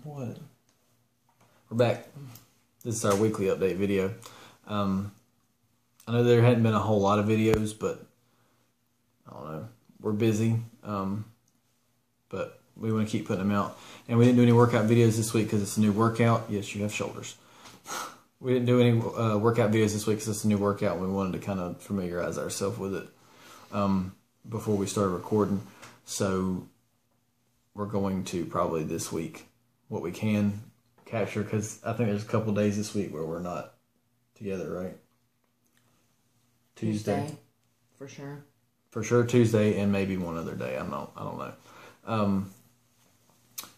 What? We're back. This is our weekly update video. I know there hadn't been a whole lot of videos, but I don't know. We're busy, but we want to keep putting them out. And we didn't do any workout videos this week because it's a new workout. Yes, you have shoulders. We didn't do any workout videos this week because it's a new workout. And we wanted to kind of familiarize ourselves with it before we started recording. So we're going to probably this week what we can capture, because I think there's a couple days this week where we're not together, right? Tuesday. For sure. For sure Tuesday, and maybe one other day. I don't know.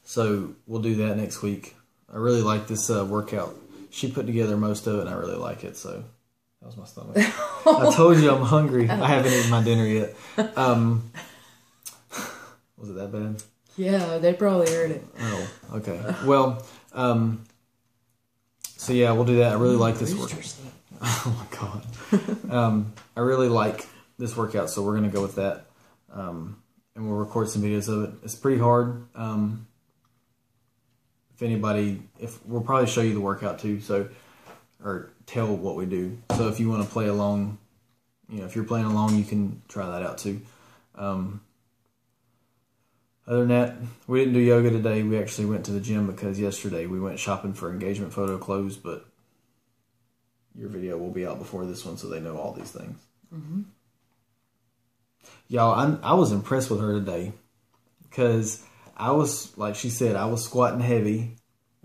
So we'll do that next week. I really like this workout. She put together most of it, and I really like it. So that was my stomach. I told you I'm hungry. I haven't eaten my dinner yet. Was it that bad? Yeah, they probably heard it. Oh, okay. Well, so yeah, we'll do that. I really like this workout. Oh my God. I really like this workout, so we're going to go with that. And we'll record some videos of it. It's pretty hard. We'll probably show you the workout too, or tell what we do. So if you want to play along, if you're playing along, you can try that out too. Other than that, we didn't do yoga today. We actually went to the gym because yesterday we went shopping for engagement photo clothes, but your video will be out before this one, so they know all these things. Mm-hmm. Y'all, I was impressed with her today because I was, like she said, I was squatting heavy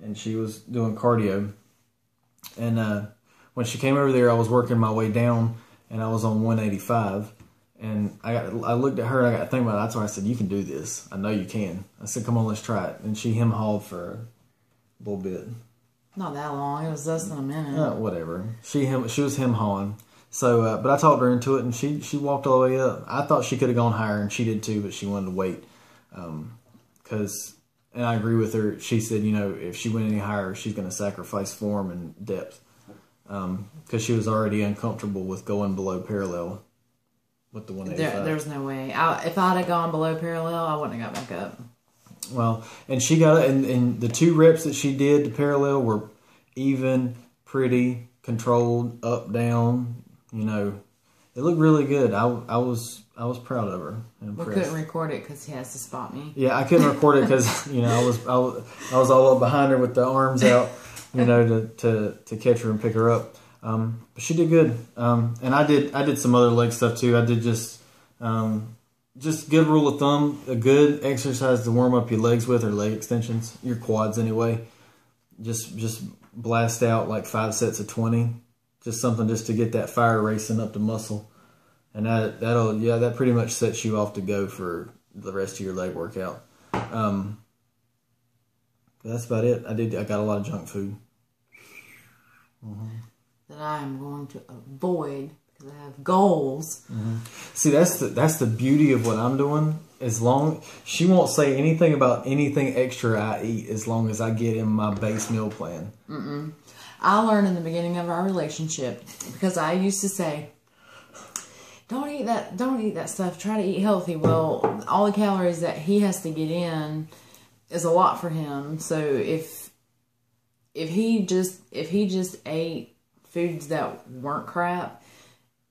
and she was doing cardio. And when she came over there, I was working my way down and I was on 185. And I looked at her and I got to think about it. That's why I said, you can do this. I know you can. I said, come on, let's try it. And she hem-hawed for a little bit. Not that long. It was less than a minute. Whatever. She was hem-hawing. So, but I talked her into it, and she walked all the way up. I thought she could have gone higher, and she did too, but she wanted to wait. And I agree with her. She said, if she went any higher, she's going to sacrifice form and depth. Because she was already uncomfortable with going below parallel with the 185. There's no way. If I'd have gone below parallel, I wouldn't have got back up. Well, and she got it, and the 2 reps that she did to parallel were even, pretty, controlled, up, down. It looked really good. I was proud of her. We couldn't record it because he has to spot me. Yeah, I couldn't record it because I was all up behind her with the arms out, to catch her and pick her up. But she did good. And I did some other leg stuff too. I did just good rule of thumb, a good exercise to warm up your legs with, or leg extensions, your quads anyway. Just blast out like 5 sets of 20. Just something just to get that fire racing up the muscle. And that pretty much sets you off to go for the rest of your leg workout. That's about it. I got a lot of junk food. Mm-hmm. That I am going to avoid because I have goals. Mm-hmm. See, that's the beauty of what I'm doing. As long she won't say anything about anything extra I eat, as long as I get in my base meal plan. Mm-mm. I learned in the beginning of our relationship, because I used to say, don't eat that stuff, try to eat healthy. Well, all the calories that he has to get in is a lot for him. So if he just ate foods that weren't crap,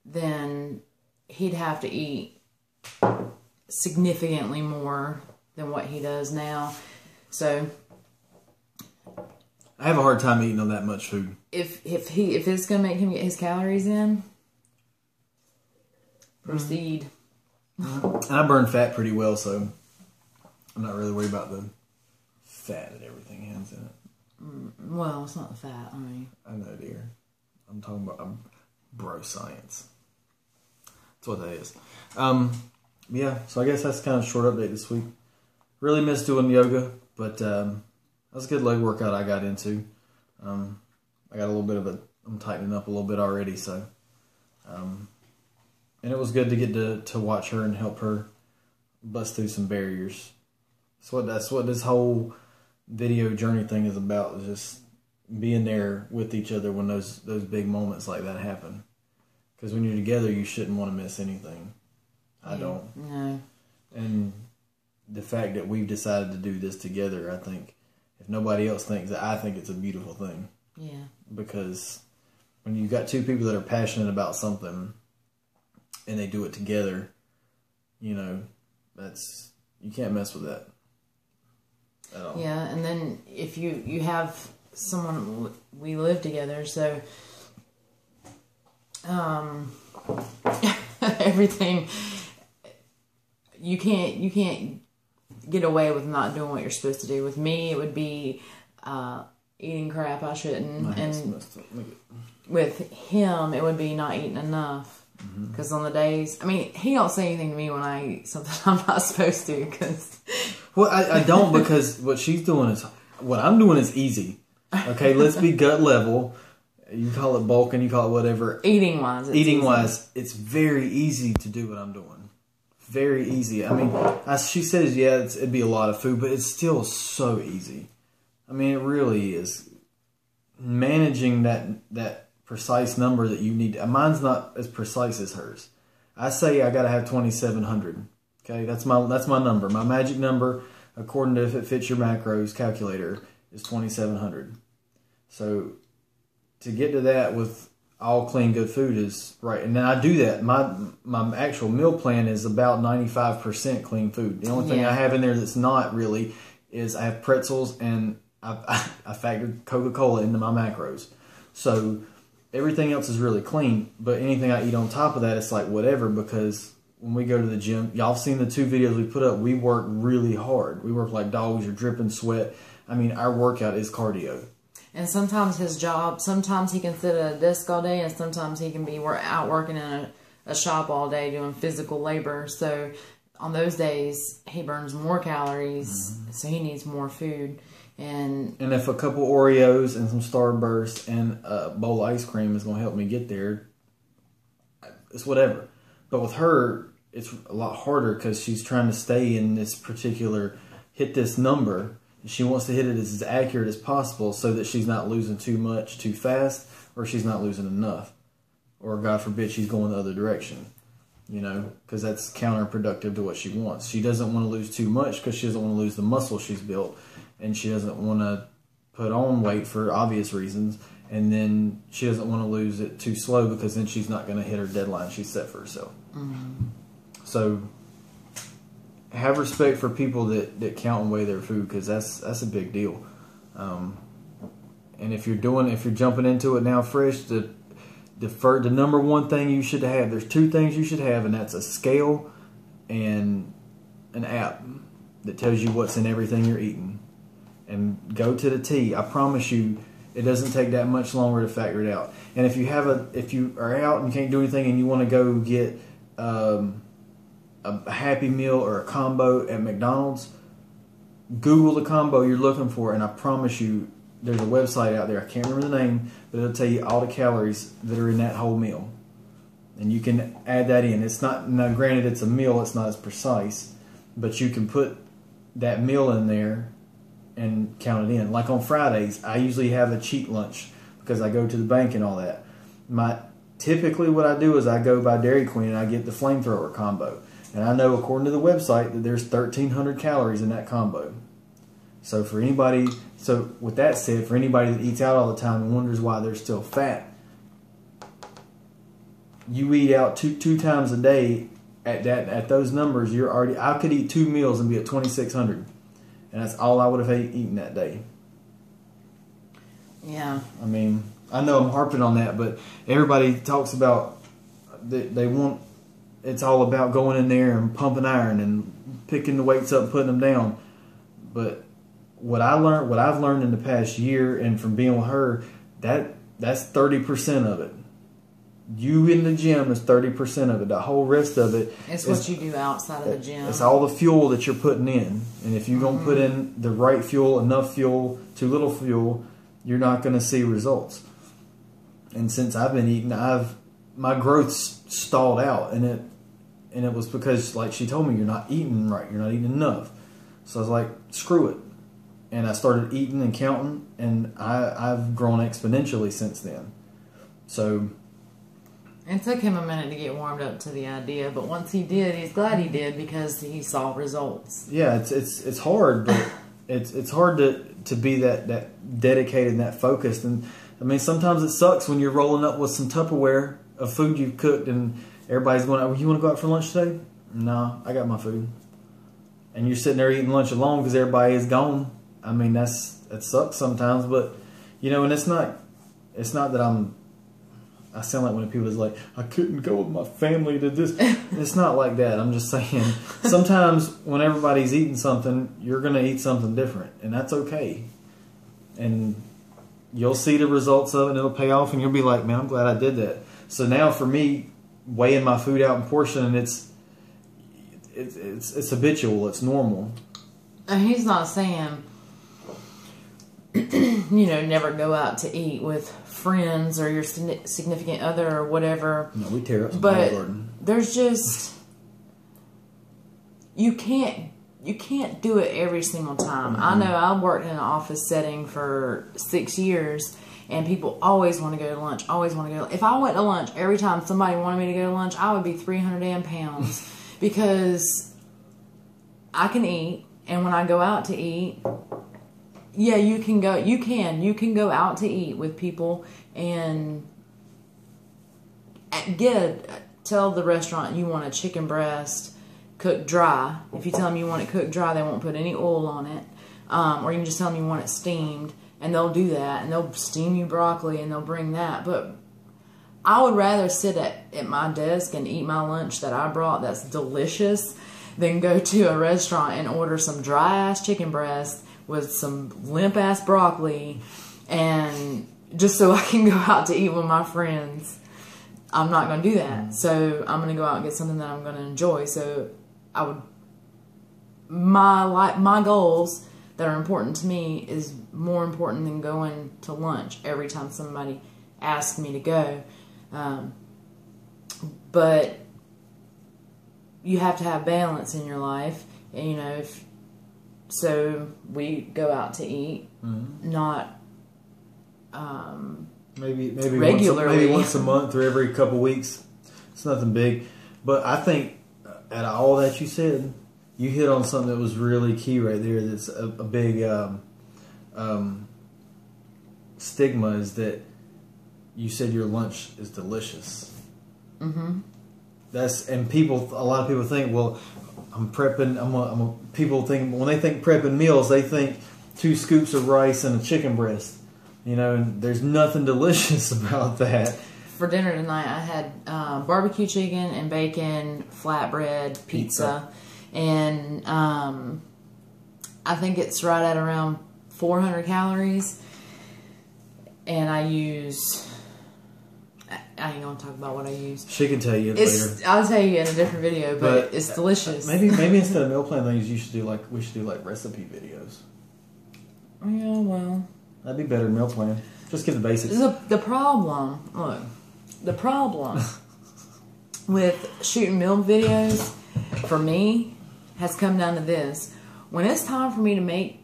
then he'd have to eat significantly more than what he does now. So I have a hard time eating on that much food. If it's gonna make him get his calories in, proceed. Mm-hmm. And I burn fat pretty well, so I'm not really worried about the fat that everything has in it. Well, it's not the fat. I know, dear. I'm talking about bro science. That's what that is. Yeah. So I guess that's kind of a short update this week. Really missed doing yoga, but that was a good leg workout I got into. I got a little bit of I'm tightening up a little bit already, so. And it was good to get to watch her and help her bust through some barriers. That's what this whole video journey thing is about, is just being there with each other when those big moments like that happen. Because when you're together, you shouldn't want to miss anything. I don't. No. And the fact that we've decided to do this together, I think, if nobody else thinks that. I think it's a beautiful thing. Yeah. Because when you've got two people that are passionate about something and they do it together, you know, you can't mess with that at all. Yeah, and then if you have someone, we live together, so everything, you can't get away with not doing what you're supposed to do. With me, it would be eating crap I shouldn't, and with him, it would be not eating enough. Because on the days, I mean, he don't say anything to me when I eat something I'm not supposed to. Cause well, I don't, because what she's doing is, what I'm doing is easy. Okay, let's be gut level. You call it bulking, you call it whatever. Eating wise, it's very easy to do what I'm doing. Very easy. I mean, she says, yeah, it'd be a lot of food, but it's still so easy. I mean, it really is. Managing that precise number that you need. Mine's not as precise as hers. I say I got to have 2,700. Okay, that's my number. My magic number, according to If It Fits Your Macros calculator, is 2,700. So to get to that with all clean, good food is right. And then I do that. My actual meal plan is about 95% clean food. The only thing I have in there that's not really is I have pretzels, and I factored Coca-Cola into my macros. So everything else is really clean, but anything I eat on top of that, it's like whatever, because when we go to the gym, y'all have seen the 2 videos we put up, we work really hard. We work like dogs. You're dripping sweat. I mean, our workout is cardio. And sometimes his job, sometimes he can sit at a desk all day, and sometimes he can be out working in a shop all day doing physical labor. So on those days, he burns more calories, so he needs more food. And if a couple Oreos and some Starburst and a bowl of ice cream is going to help me get there, it's whatever. But with her, it's a lot harder because she's trying to stay in this particular, hit this number. She wants to hit it as accurate as possible so that she's not losing too much too fast, or she's not losing enough. Or God forbid she's going the other direction. You know, because that's counterproductive to what she wants. She doesn't want to lose too much because she doesn't want to lose the muscle she's built. And she doesn't want to put on weight for obvious reasons. And then she doesn't want to lose it too slow because then she's not going to hit her deadline she's set for herself. So have respect for people that count and weigh their food, because that's a big deal. And if you're jumping into it now fresh, the number one thing you should have, there's 2 things you should have, and that's a scale and an app that tells you what's in everything you're eating. And go to the T. I promise you, it doesn't take that much longer to factor it out. And if you are out and you can't do anything and you want to go get a Happy Meal or a combo at McDonald's, Google the combo you're looking for, and I promise you, there's a website out there. I can't remember the name, but it'll tell you all the calories that are in that whole meal, and you can add that in. It's not, now granted, it's a meal. It's not as precise, but you can put that meal in there and count it in. Like on Fridays, I usually have a cheat lunch because I go to the bank and all that. Typically what I do is I go by Dairy Queen and I get the flamethrower combo. And I know, according to the website, that there's 1,300 calories in that combo. So with that said, for anybody that eats out all the time and wonders why they're still fat, you eat out two times a day at those numbers, I could eat 2 meals and be at 2,600. And that's all I would have eaten that day. Yeah. I mean, I know I'm harping on that, but everybody talks about it's all about going in there and pumping iron and picking the weights up and putting them down. But what I've learned in the past year and from being with her, that's 30% of it. You in the gym is 30% of it. The whole rest of it is what you do outside of the gym. It's all the fuel that you're putting in. And if you don't put in the right fuel, enough fuel, too little fuel, you're not going to see results. And since I've been eating, my growth stalled out, and it was because, like she told me, you're not eating right, you're not eating enough. So I was like, screw it. And I started eating and counting, and I've grown exponentially since then. So it took him a minute to get warmed up to the idea, but once he did, he's glad he did because he saw results. Yeah, it's hard, but it's hard to be that dedicated and that focused. And I mean, sometimes it sucks when you're rolling up with some Tupperware of food you've cooked and everybody's going, "Oh, you want to go out for lunch today?" "No, I got my food." And you're sitting there eating lunch alone because everybody is gone. I mean, that sucks sometimes, but you know, and it's not that I sound like when people is like, "I couldn't go with my family to this." It's not like that. I'm just saying, sometimes when everybody's eating something, you're going to eat something different, and that's okay. And you'll see the results of it, and it'll pay off, and you'll be like, "Man, I'm glad I did that." So now for me, weighing my food out in portion, it's habitual. It's normal. And he's not saying, you know, never go out to eat with friends or your significant other or whatever. No, we tear up some but garden. There's just you can't do it every single time. I know I worked in an office setting for 6 years, and people always want to go to lunch. Always want to go. If I went to lunch every time somebody wanted me to go to lunch, I would be 300 damn pounds because I can eat, and when I go out to eat. Yeah, you can go out to eat with people and tell the restaurant you want a chicken breast cooked dry. If you tell them you want it cooked dry, they won't put any oil on it. Or you can just tell them you want it steamed, and they'll do that, and they'll steam you broccoli, and they'll bring that. But I would rather sit at my desk and eat my lunch that I brought that's delicious than go to a restaurant and order some dry-ass chicken breast with some limp-ass broccoli, and just so I can go out to eat with my friends. I'm not going to do that. So I'm going to go out and get something that I'm going to enjoy. So my goals that are important to me is more important than going to lunch every time somebody asks me to go. But you have to have balance in your life. And, you know, so we go out to eat, not maybe regularly. Maybe once a month or every couple weeks. It's nothing big. But I think out of all that you said, you hit on something that was really key right there. That's a big stigma, is that you said your lunch is delicious. Mm-hmm. A lot of people think, well, I'm prepping. People think, when they think prepping meals, they think 2 scoops of rice and a chicken breast. You know, and there's nothing delicious about that. For dinner tonight, I had barbecue chicken and bacon, flatbread, pizza. And I think it's right at around 400 calories. And I use... I ain't gonna talk about what I use. She can tell you later. I'll tell you in a different video, but it's delicious. Maybe instead of meal plan things, we should do like recipe videos. Yeah, well, that'd be better than meal plan. Just give the basics. The problem with shooting meal videos for me has come down to this: when it's time for me to make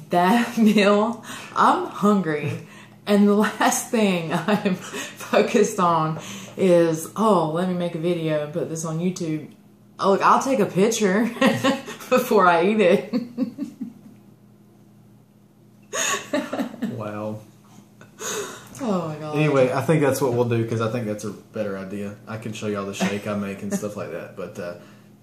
that meal, I'm hungry. And the last thing I'm focused on is, oh, let me make a video and put this on YouTube. Oh, look, I'll take a picture before I eat it. Wow. Oh, my God. Anyway, I think that's what we'll do, because I think that's a better idea. I can show y'all the shake I make and stuff like that. But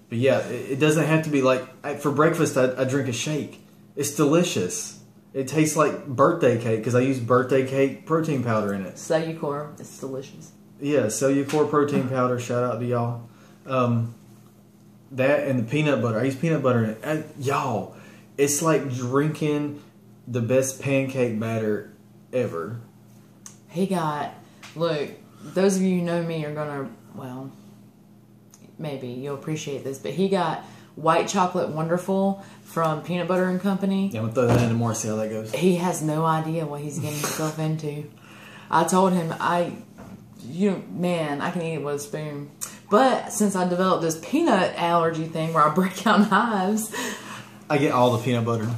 yeah, it doesn't have to be like, for breakfast, I drink a shake. It's delicious. It tastes like birthday cake because I use birthday cake protein powder in it. Cellucor. It's delicious. Yeah, Cellucor protein powder. Shout out to y'all. That and the peanut butter. I use peanut butter in it. Y'all, it's like drinking the best pancake batter ever. Look, those of you who know me are going to, well, maybe you'll appreciate this, but he got White Chocolate Wonderful from Peanut Butter and Company. Yeah, I'm going to throw that in tomorrow, see how that goes. He has no idea what he's getting himself into. I told him, I can eat it with a spoon. But since I developed this peanut allergy thing where I break out hives, I get all the peanut butter.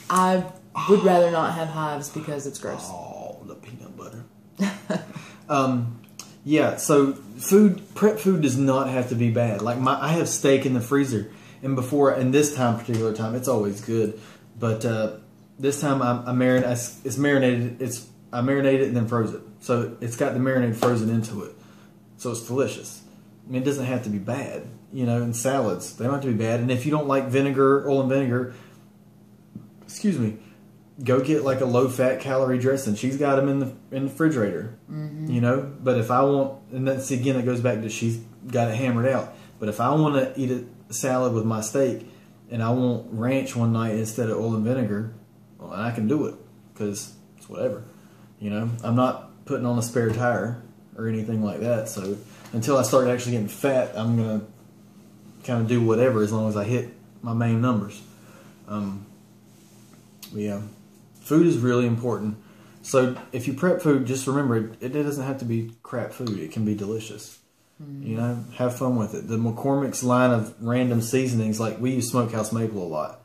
I would rather not have hives because it's gross. Oh, the peanut butter. Yeah, so prep food does not have to be bad. Like I have steak in the freezer. And this particular time, it's always good. But this time I marinated it and then froze it. So it's got the marinade frozen into it. So it's delicious. I mean, it doesn't have to be bad. You know, in salads, they don't have to be bad. And if you don't like vinegar, oil and vinegar, excuse me, go get like a low-fat calorie dressing. She's got them in the refrigerator. Mm-hmm. You know, but if I want, and that's again, it goes back to she's got it hammered out. But if I want to eat a salad with my steak and I want ranch one night instead of oil and vinegar, well, I can do it because it's whatever. You know, I'm not putting on a spare tire or anything like that. So until I start actually getting fat, I'm gonna kind of do whatever as long as I hit my main numbers. But yeah, food is really important. So if you prep food, just remember it doesn't have to be crap food. It can be delicious. Mm-hmm. You know, have fun with it. The McCormick's line of random seasonings, like we use Smokehouse Maple a lot.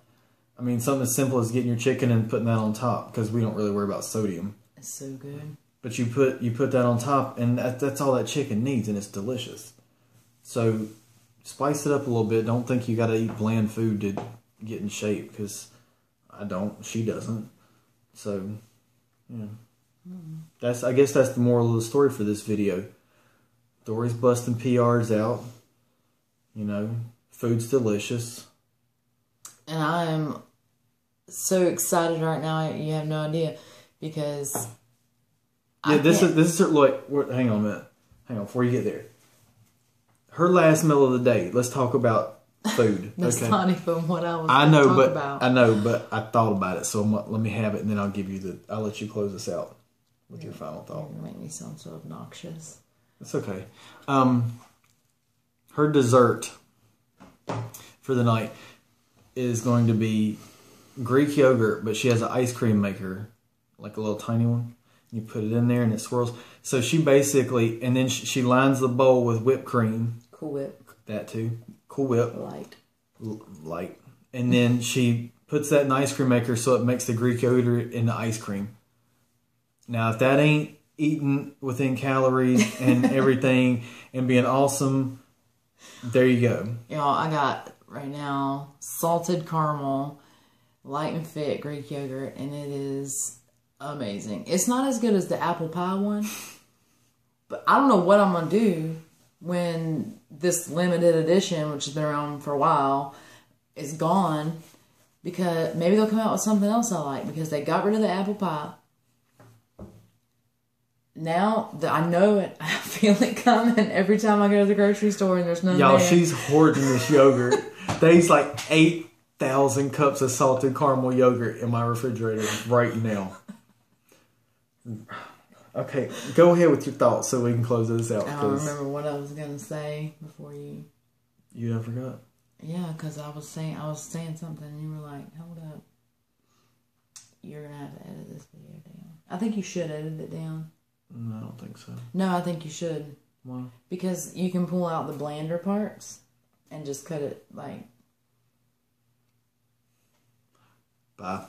I mean, something as simple as getting your chicken and putting that on top because we don't really worry about sodium. It's so good. But you put that on top, and that's all that chicken needs, and it's delicious. So spice it up a little bit. Don't think you got to eat bland food to get in shape because I don't. She doesn't. So yeah, I guess that's the moral of the story for this video. Dory's busting PRs out. You know, food's delicious. And I am so excited right now. You have no idea because this is like. Hang on a minute. Hang on before you get there. Her last meal of the day. Let's talk about food. That's okay. not even what I was. I know, talk but about. I know, but I thought about it. So let me have it, and then I'll give you I'll let you close this out with your final thought. You make me sound so obnoxious. It's okay. Her dessert for the night is going to be Greek yogurt, but she has an ice cream maker, like a little tiny one. You put it in there and it swirls. So she basically, and then she lines the bowl with whipped cream. Cool Whip. That too. Cool Whip. Light. And then she puts that in the ice cream maker so it makes the Greek yogurt into ice cream. Now, if that ain't eating within calories and everything and being awesome, there you go. Y'all, I got right now salted caramel, light and fit Greek yogurt, and it is amazing. It's not as good as the apple pie one, but I don't know what I'm going to do when this limited edition, which has been around for a while, is gone, because maybe they'll come out with something else I like, because they got rid of the apple pie. Now that I know it, I feel it coming every time I go to the grocery store and there's none Y'all, there. she's hoarding this yogurt. There's like 8,000 cups of salted caramel yogurt in my refrigerator right now. Okay, go ahead with your thoughts so we can close this out. I don't remember what I was going to say before you... You done forgot? Yeah, because I was saying something and you were like, hold up. You're going to have to edit this video down. I think you should edit it down. No, I don't think so. No, I think you should. Why? Because you can pull out the blander parts and just cut it like... Bye.